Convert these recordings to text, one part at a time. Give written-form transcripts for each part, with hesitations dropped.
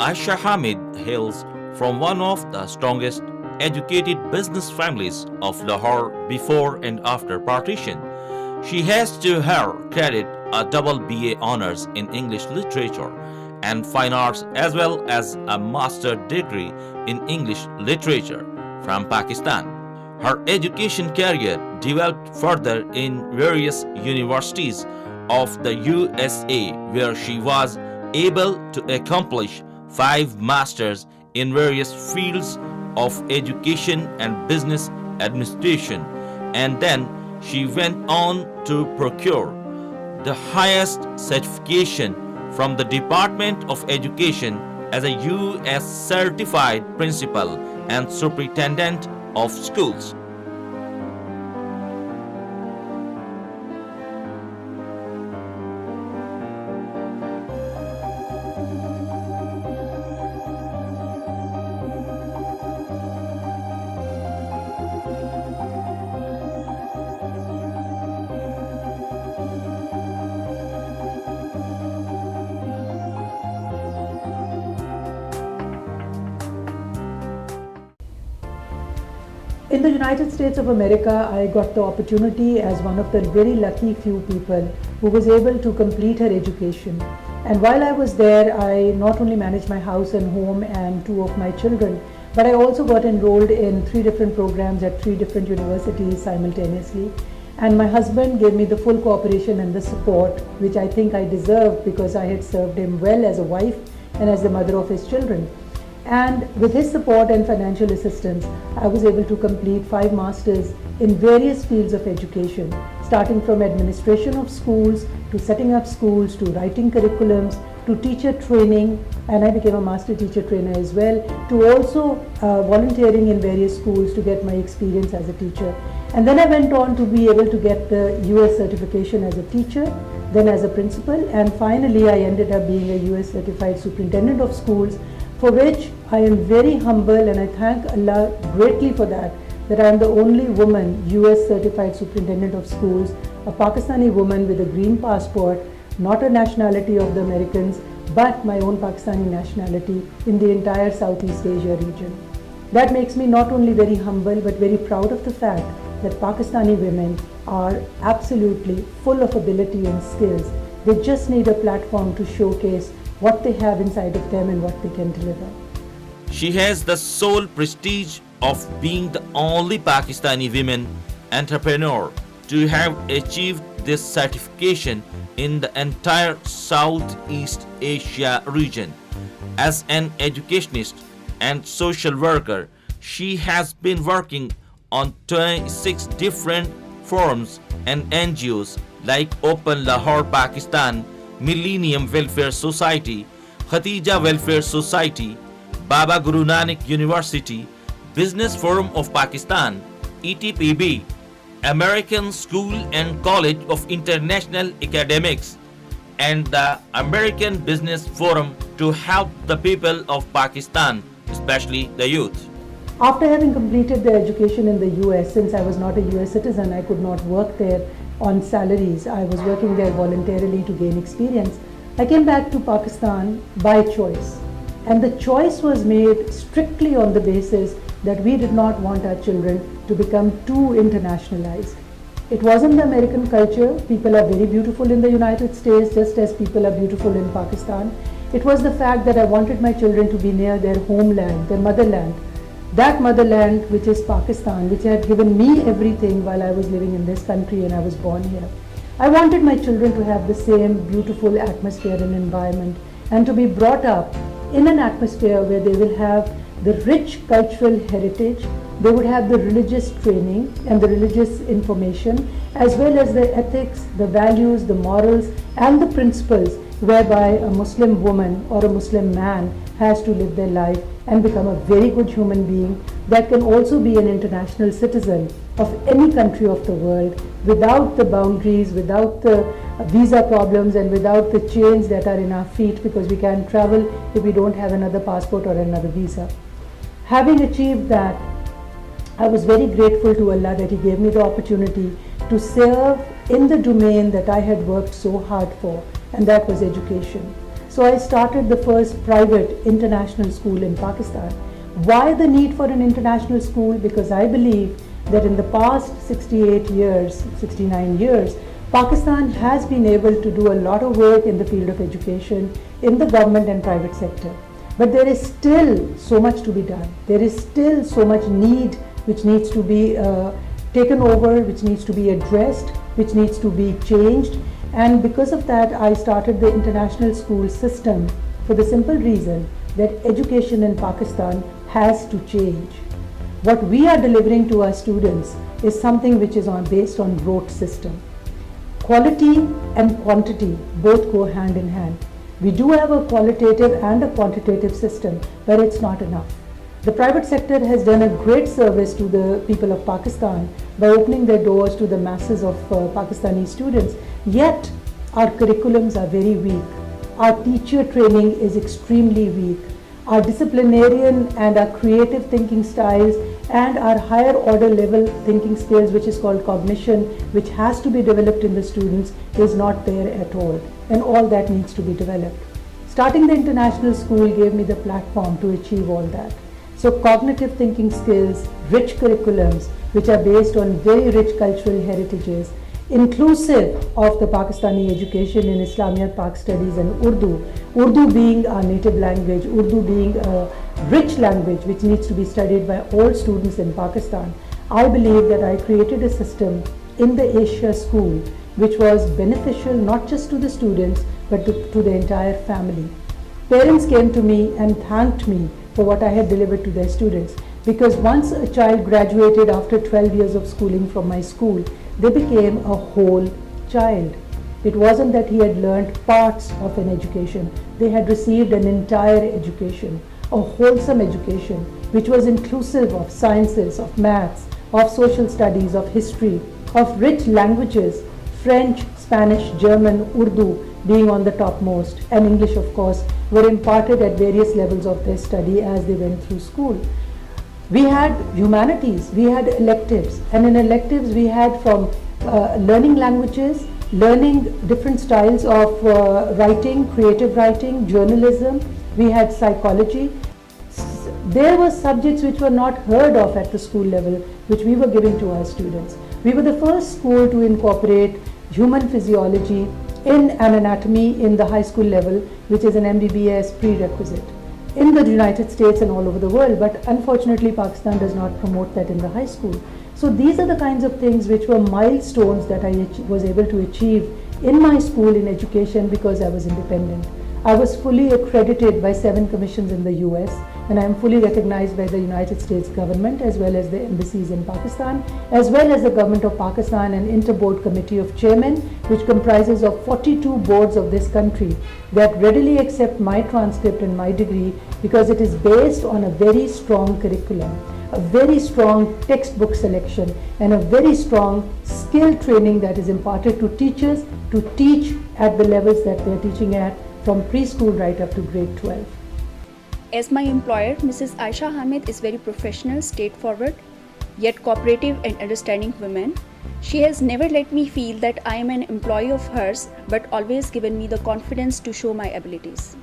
Ayesha Hamid hails from one of the strongest educated business families of Lahore before and after partition. She has to her credit a double BA honors in English literature and fine arts as well as a master degree in English literature from Pakistan. Her education career developed further in various universities of the USA, where she was able to accomplish 5 masters in various fields of education and business administration, and then she went on to procure the highest certification from the Department of Education as a US certified principal and superintendent of schools. In the United States of America, I got the opportunity as one of the very lucky few people who was able to complete her education. And while I was there, I not only managed my house and home and 2 of my children, but I also got enrolled in 3 different programs at 3 different universities simultaneously. And my husband gave me the full cooperation and the support, which I think I deserved because I had served him well as a wife and as the mother of his children. And with his support and financial assistance, I was able to complete 5 masters in various fields of education, starting from administration of schools, to setting up schools, to writing curriculums, to teacher training, and I became a master teacher trainer as well, to also volunteering in various schools to get my experience as a teacher. And then I went on to be able to get the US certification as a teacher, then as a principal, and finally I ended up being a US certified superintendent of schools, for which I am very humble, and I thank Allah greatly for that I am the only woman US certified superintendent of schools, a Pakistani woman with a green passport, not a nationality of the Americans, but my own Pakistani nationality in the entire Southeast Asia region. That makes me not only very humble, but very proud of the fact that Pakistani women are absolutely full of ability and skills. They just need a platform to showcase what they have inside of them and what they can deliver. She has the sole prestige of being the only Pakistani women entrepreneur to have achieved this certification in the entire Southeast Asia region. As an educationist and social worker, she has been working on 26 different forums and NGO'S like Open Lahore Pakistan, Millennium Welfare Society, Khatija Welfare Society, Baba Guru Nanak University, Business Forum of Pakistan, ETPB, American School and College of International Academics, and the American Business Forum to help the people of Pakistan, especially the youth. After having completed the education in the US, since I was not a US citizen, I could not work there on salaries. I was working there voluntarily to gain experience. I came back to Pakistan by choice. And the choice was made strictly on the basis that we did not want our children to become too internationalized. It wasn't the American culture. People are very beautiful in the United States, just as people are beautiful in Pakistan. It was the fact that I wanted my children to be near their homeland, their motherland. That motherland, which is Pakistan, which had given me everything while I was living in this country and I was born here. I wanted my children to have the same beautiful atmosphere and environment, and to be brought up in an atmosphere where they will have the rich cultural heritage, they would have the religious training and the religious information, as well as the ethics, the values, the morals, and the principles whereby a Muslim woman or a Muslim man has to live their life and become a very good human being that can also be an international citizen of any country of the world without the boundaries, without the visa problems, and without the chains that are in our feet because we can't travel if we don't have another passport or another visa. Having achieved that, I was very grateful to Allah that He gave me the opportunity to serve in the domain that I had worked so hard for, and that was education. So I started the first private international school in Pakistan. Why the need for an international school? Because I believe that in the past 68 years, 69 years, Pakistan has been able to do a lot of work in the field of education in the government and private sector. But there is still so much to be done. There is still so much need which needs to be taken over, which needs to be addressed, which needs to be changed. And because of that, I started the international school system for the simple reason that education in Pakistan has to change. What we are delivering to our students is something which is based on rote system. Quality and quantity both go hand in hand. We do have a qualitative and a quantitative system, but it's not enough. The private sector has done a great service to the people of Pakistan by opening their doors to the masses of Pakistani students. Yet, our curriculums are very weak. Our teacher training is extremely weak. Our disciplinarian and our creative thinking styles and our higher order level thinking skills, which is called cognition, which has to be developed in the students, is not there at all. And all that needs to be developed. Starting the international school gave me the platform to achieve all that. So cognitive thinking skills, rich curriculums, which are based on very rich cultural heritages, inclusive of the Pakistani education in Islamiyat, Pak studies and Urdu. Urdu being our native language, Urdu being a rich language which needs to be studied by all students in Pakistan. I believe that I created a system in the Ayesha school which was beneficial not just to the students but to the entire family. Parents came to me and thanked me for what I had delivered to their students, because once a child graduated after 12 years of schooling from my school, they became a whole child. It wasn't that he had learned parts of an education. They had received an entire education, a wholesome education, which was inclusive of sciences, of maths, of social studies, of history, of rich languages, French, Spanish, German, Urdu being on the topmost, and English, of course, were imparted at various levels of their study as they went through school. We had humanities, we had electives, and in electives we had from learning languages, learning different styles of writing, creative writing, journalism, we had psychology. There were subjects which were not heard of at the school level, which we were giving to our students. We were the first school to incorporate human physiology in an anatomy in the high school level, which is an MBBS prerequisite in the United States and all over the world, but unfortunately Pakistan does not promote that in the high school. So these are the kinds of things which were milestones that I was able to achieve in my school in education because I was independent. I was fully accredited by 7 commissions in the US, and I am fully recognized by the United States government as well as the embassies in Pakistan, as well as the government of Pakistan and Inter-Board Committee of Chairmen, which comprises of 42 boards of this country that readily accept my transcript and my degree because it is based on a very strong curriculum, a very strong textbook selection, and a very strong skill training that is imparted to teachers to teach at the levels that they are teaching at, from preschool right up to grade 12. As my employer, Mrs. Ayesha Hamid is very professional, straightforward, yet cooperative and understanding woman. She has never let me feel that I am an employee of hers, but always given me the confidence to show my abilities.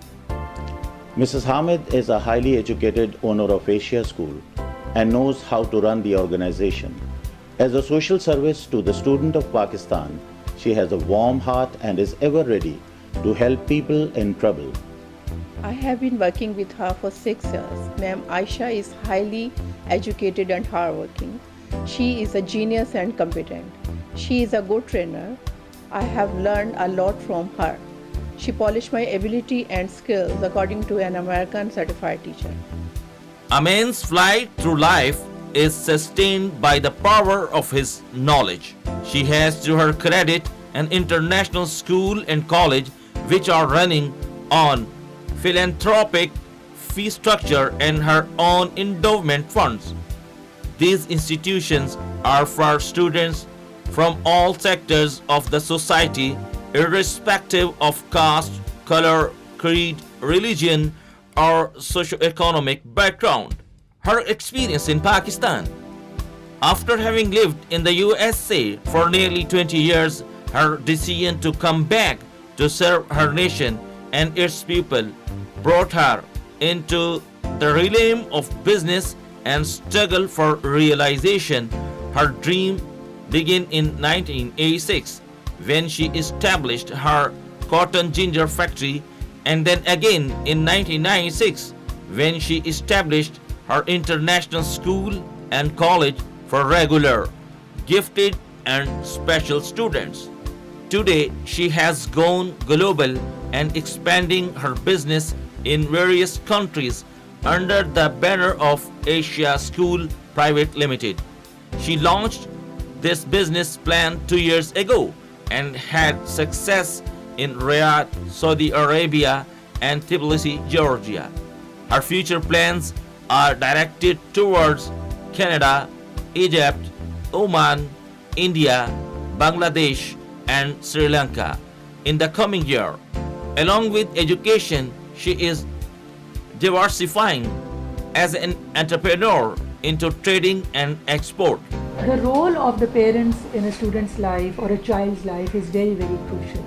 Mrs. Hamid is a highly educated owner of Ayesha School and knows how to run the organization. As a social service to the student of Pakistan, she has a warm heart and is ever ready to help people in trouble. I have been working with her for 6 years. Ma'am Ayesha is highly educated and hardworking. She is a genius and competent. She is a good trainer. I have learned a lot from her. She polished my ability and skills according to an American certified teacher. A man's flight through life is sustained by the power of his knowledge. She has to her credit an international school and college which are running on philanthropic fee structure and her own endowment funds. These institutions are for students from all sectors of the society, irrespective of caste, color, creed, religion, or socioeconomic background. Her experience in Pakistan. After having lived in the USA for nearly 20 years, her decision to come back to serve her nation and its people brought her into the realm of business and struggle for realization. Her dream began in 1986 when she established her cotton ginger factory, and then again in 1996 when she established her international school and college for regular, gifted and special students. Today she has gone global and expanding her business in various countries under the banner of Asia School Private Limited. She launched this business plan 2 years ago and had success in Riyadh, Saudi Arabia and Tbilisi, Georgia. Her future plans are directed towards Canada, Egypt, Oman, India, Bangladesh and Sri Lanka in the coming year. Along with education, she is diversifying as an entrepreneur into trading and export. The role of the parents in a student's life or a child's life is very, very crucial.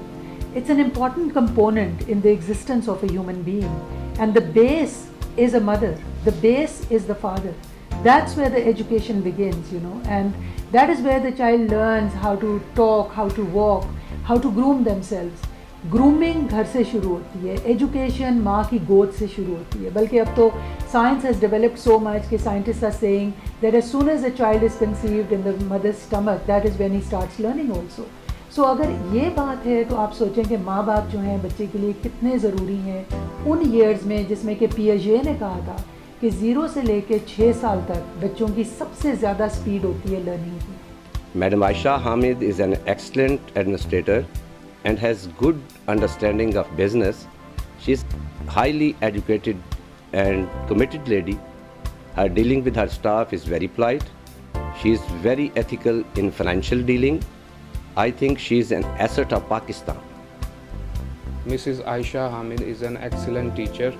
It's an important component in the existence of a human being, and the base is a mother, the base is the father. That's where the education begins, and that is where the child learns how to talk, how to walk, how to groom themselves. Grooming घर से शुरू होती है, education माँ की गोद से शुरू होती है. बल्कि अब तो science has developed so much कि scientists are saying that as soon as a child is conceived in the mother's stomach, that is when he starts learning also. So अगर ये बात है तो आप सोचें कि माँ बाप जो हैं बच्चे के लिए कितने ज़रूरी हैं उन years में, जिसमें कि पियाजे ने कहा था कि 0 से लेकर 6 साल तक बच्चों की सबसे ज़्यादा स्पीड होती है लर्निंग की. Madam Ayesha Hamid is an excellent administrator and has good understanding of business. She is highly educated and committed lady. Her dealing with her staff is very polite. She is very ethical in financial dealing. I think she is an asset of Pakistan. Mrs. Ayesha Hamid is an excellent teacher.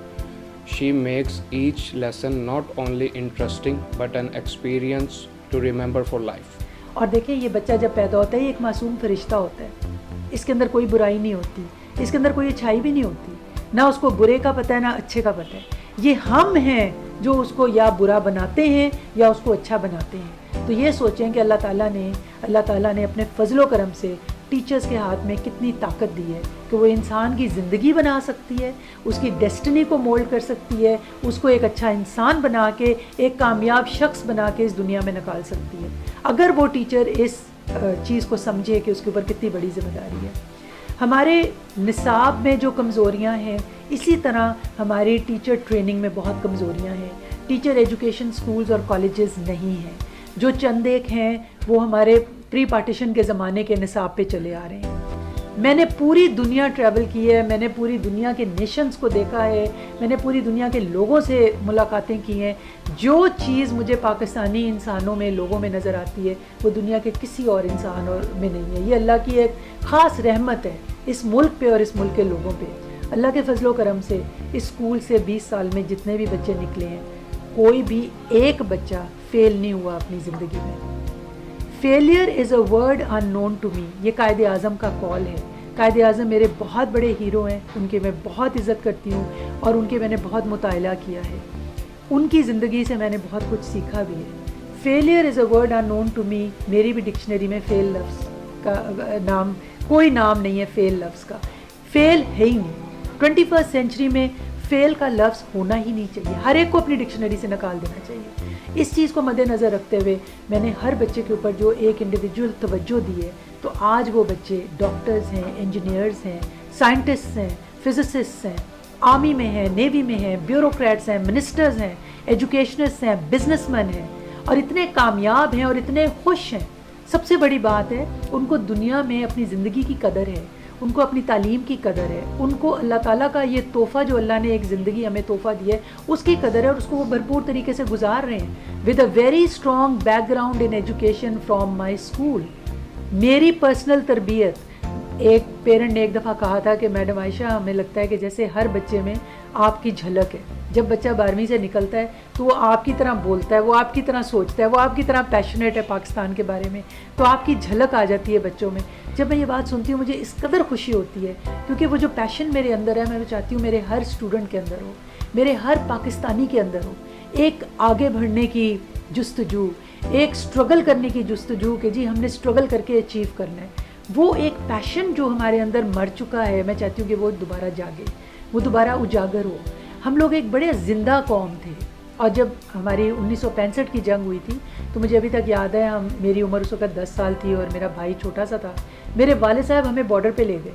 She makes each lesson not only interesting but an experience to remember for life. और देखिए ये बच्चा जब पैदा होता है ये एक मासूम फरिश्ता होता है. इसके अंदर कोई बुराई नहीं होती, इसके अंदर कोई अच्छाई भी नहीं होती, ना उसको बुरे का पता है ना अच्छे का पता है. ये हम हैं जो उसको या बुरा बनाते हैं या उसको अच्छा बनाते हैं. तो ये सोचें कि अल्लाह ताला ने अपने फजलो करम से टीचर्स के हाथ में कितनी ताकत दी है कि वो इंसान की ज़िंदगी बना सकती है, उसकी डेस्टिनी को मोल्ड कर सकती है, उसको एक अच्छा इंसान बना के एक कामयाब शख्स बना के इस दुनिया में निकाल सकती है, अगर वो टीचर इस चीज़ को समझे कि उसके ऊपर कितनी बड़ी ज़िम्मेदारी है. हमारे निसाब में जो कमज़ोरियाँ हैं, इसी तरह हमारी टीचर ट्रेनिंग में बहुत कमज़ोरियाँ हैं. टीचर एजुकेशन स्कूल्स और कॉलेजेस नहीं हैं. जो चंद एक हैं वो हमारे प्री पार्टीशन के ज़माने के निसाब पे चले आ रहे हैं. मैंने पूरी दुनिया ट्रैवल की है, मैंने पूरी दुनिया के नेशंस को देखा है, मैंने पूरी दुनिया के लोगों से मुलाकातें की हैं. जो चीज़ मुझे पाकिस्तानी इंसानों में, लोगों में नज़र आती है वो दुनिया के किसी और इंसान में नहीं है. ये अल्लाह की एक ख़ास रहमत है इस मुल्क पे और इस मुल्क के लोगों पे. अल्लाह के फजलो करम से इस स्कूल से 20 साल में जितने भी बच्चे निकले हैं, कोई भी एक बच्चा फेल नहीं हुआ अपनी ज़िंदगी में. Failure is a word unknown to me. ये कायदे आज़म का कॉल है. कायदे आज़म मेरे बहुत बड़े हीरो हैं, उनके मैं बहुत इज़्ज़त करती हूँ और उनके मैंने बहुत मुताला किया है. उनकी ज़िंदगी से मैंने बहुत कुछ सीखा भी है. Failure is a word unknown to me. मेरी भी डिक्शनरी में फेल लफ्ज़ का नाम, कोई नाम नहीं है फेल लफ्ज़ का. फेल है ही नहीं. 21st सेंचुरी में फेल का लफ्ज़ होना ही नहीं चाहिए. हर एक को अपनी डिक्शनरी से निकाल देना चाहिए. इस चीज़ को मद्देनज़र रखते हुए मैंने हर बच्चे के ऊपर जो एक इंडिविजुअल तवज्जो दी है, तो आज वो बच्चे डॉक्टर्स हैं, इंजीनियर्स हैं, साइंटिस्ट्स हैं, फिजिसिस्ट्स हैं, आर्मी में हैं, नेवी में हैं, ब्यूरोक्रेट्स हैं, मिनिस्टर्स हैं, एजुकेशनिस्ट हैं, बिजनेसमैन हैं और इतने कामयाब हैं और इतने खुश हैं. सबसे बड़ी बात है उनको दुनिया में अपनी ज़िंदगी की कदर है, उनको अपनी तालीम की कदर है, उनको अल्लाह ताला का ये तोहफ़ा जो अल्लाह ने एक ज़िंदगी हमें तोहफ़ा दिया है उसकी कदर है और उसको वो भरपूर तरीके से गुजार रहे हैं. With a very strong background in education from my school. मेरी पर्सनल तरबियत ایک پیرنٹ نے ایک دفعہ کہا تھا کہ میڈم عائشہ ہمیں لگتا ہے کہ جیسے ہر بچے میں آپ کی جھلک ہے. جب بچہ 12ویں سے نکلتا ہے تو وہ آپ کی طرح بولتا ہے, وہ آپ کی طرح سوچتا ہے, وہ آپ کی طرح پیشنیٹ ہے پاکستان کے بارے میں, تو آپ کی جھلک آ جاتی ہے بچوں میں. جب میں یہ بات سنتی ہوں مجھے اس قدر خوشی ہوتی ہے, کیونکہ وہ جو پیشن میرے اندر ہے میں چاہتی ہوں میرے ہر اسٹوڈنٹ کے اندر ہو, میرے ہر پاکستانی کے اندر ہو. ایک آگے بڑھنے کی جستجو, ایک اسٹرگل کرنے کی جستجو کہ جی ہم نے اسٹرگل کر کے اچیو کرنا ہے. وہ ایک پیشن جو ہمارے اندر مر چکا ہے, میں چاہتی ہوں کہ وہ دوبارہ جاگے, وہ دوبارہ اجاگر ہو. ہم لوگ ایک بڑے زندہ قوم تھے, اور جب ہماری 1965 کی جنگ ہوئی تھی تو مجھے ابھی تک یاد ہے, میری عمر اس وقت 10 سال تھی اور میرا بھائی چھوٹا سا تھا. میرے والد صاحب ہمیں بارڈر پہ لے گئے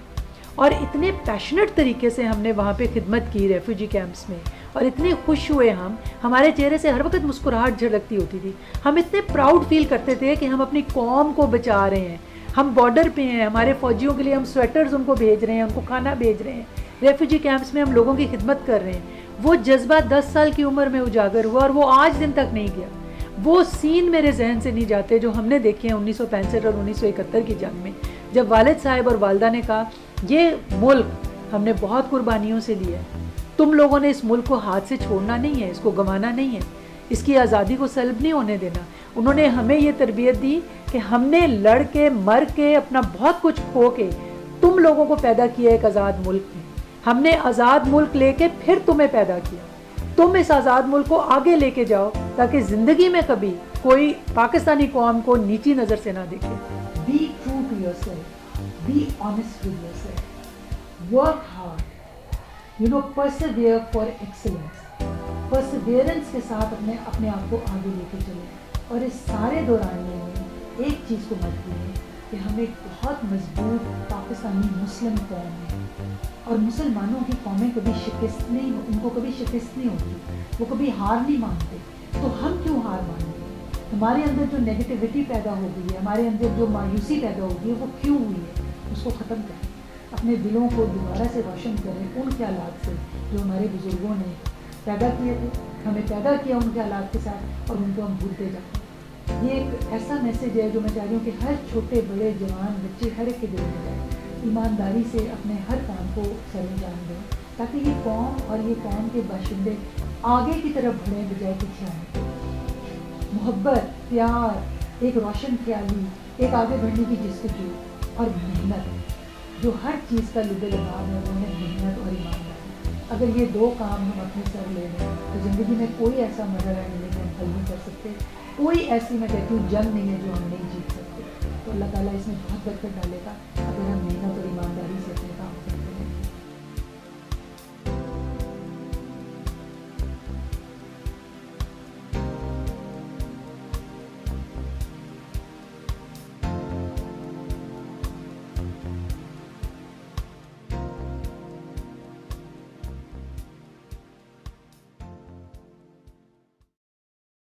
اور اتنے پیشنیٹ طریقے سے ہم نے وہاں پہ خدمت کی ریفیوجی کیمپس میں, اور اتنے خوش ہوئے ہم, ہمارے چہرے سے ہر وقت مسکراہٹ جھلکتی ہوتی تھی. ہم اتنے پراؤڈ فیل کرتے تھے کہ ہم اپنی قوم کو بچا رہے ہیں, ہم بارڈر پہ ہیں, ہمارے فوجیوں کے لیے ہم سویٹرز ان کو بھیج رہے ہیں, ان کو کھانا بھیج رہے ہیں, ریفیوجی کیمپس میں ہم لوگوں کی خدمت کر رہے ہیں. وہ جذبہ 10 سال کی عمر میں اجاگر ہوا اور وہ آج دن تک نہیں گیا. وہ سین میرے ذہن سے نہیں جاتے جو ہم نے دیکھے ہیں 1965 اور 1971 کی جنگ میں, جب والد صاحب اور والدہ نے کہا یہ ملک ہم نے بہت قربانیوں سے لیا ہے, تم لوگوں نے اس ملک کو ہاتھ سے چھوڑنا نہیں ہے, اس کو گنوانا نہیں ہے, اس کی آزادی کو سلب نہیں ہونے دینا. انہوں نے ہمیں یہ تربیت دی کہ ہم نے لڑ کے مر کے اپنا بہت کچھ کھو کے تم لوگوں کو پیدا کیا ایک آزاد ملک میں. ہم نے آزاد ملک لے کے پھر تمہیں پیدا کیا. تم اس آزاد ملک کو آگے لے کے جاؤ تاکہ زندگی میں کبھی کوئی پاکستانی قوم کو نیچی نظر سے نہ دیکھے. Be true to yourself, be honest with yourself, work hard, persevere for excellence. Perseverance کے ساتھ اپنے آپ کو آگے لے کے چلیں. اور اس سارے دورانیے میں ایک چیز کو مت بھولیں کہ ہم ایک بہت مضبوط پاکستانی مسلم قوم ہے, اور مسلمانوں کی قومیں کبھی شکست نہیں, ان کو کبھی شکست نہیں ہوتی, وہ کبھی ہار نہیں مانتے. تو ہم کیوں ہار مانیں گے؟ ہمارے اندر جو نیگیٹیوٹی پیدا ہو گئی ہے, ہمارے اندر جو مایوسی پیدا ہو گئی ہے, وہ کیوں ہوئی ہے؟ اس کو ختم کریں, اپنے دلوں کو دوبارہ سے روشن کریں ان خیالات سے جو ہمارے بزرگوں نے پیدا کیے تھے. ہمیں پیدا کیا ان خیالات کے ساتھ اور ان کو ہم بھولتے جاتے ہیں. یہ ایک ایسا میسیج ہے جو میں چاہ رہی ہوں کہ ہر چھوٹے بڑے جوان بچے ہر ایک کے دل میں جائے. ایمانداری سے اپنے ہر کام کو سر انجام دیں تاکہ یہ قوم اور یہ قوم کے باشندے آگے کی طرف بڑھیں بجائے پیچھے آنے. محبت, پیار, ایک روشن خیالی, ایک آگے بڑھنے کی جستجو اور محنت, جو ہر چیز کا لب لباب ہے وہ ہے محنت اور ایمانداری. اگر یہ دو کام ہم اپنے سر لے لیں تو زندگی میں کوئی ایسا مرحلہ نہیں ہے کہ ہم حل نہیں کر سکتے, کوئی ایسی میں کہتی ہوں جنگ نہیں ہے جو ہم نہیں جیت سکتے. تو اللہ تعالیٰ اس میں بہت برکت ڈالے گا اگر ہم محنت اور ایمانداری سے اپنے کام کریں.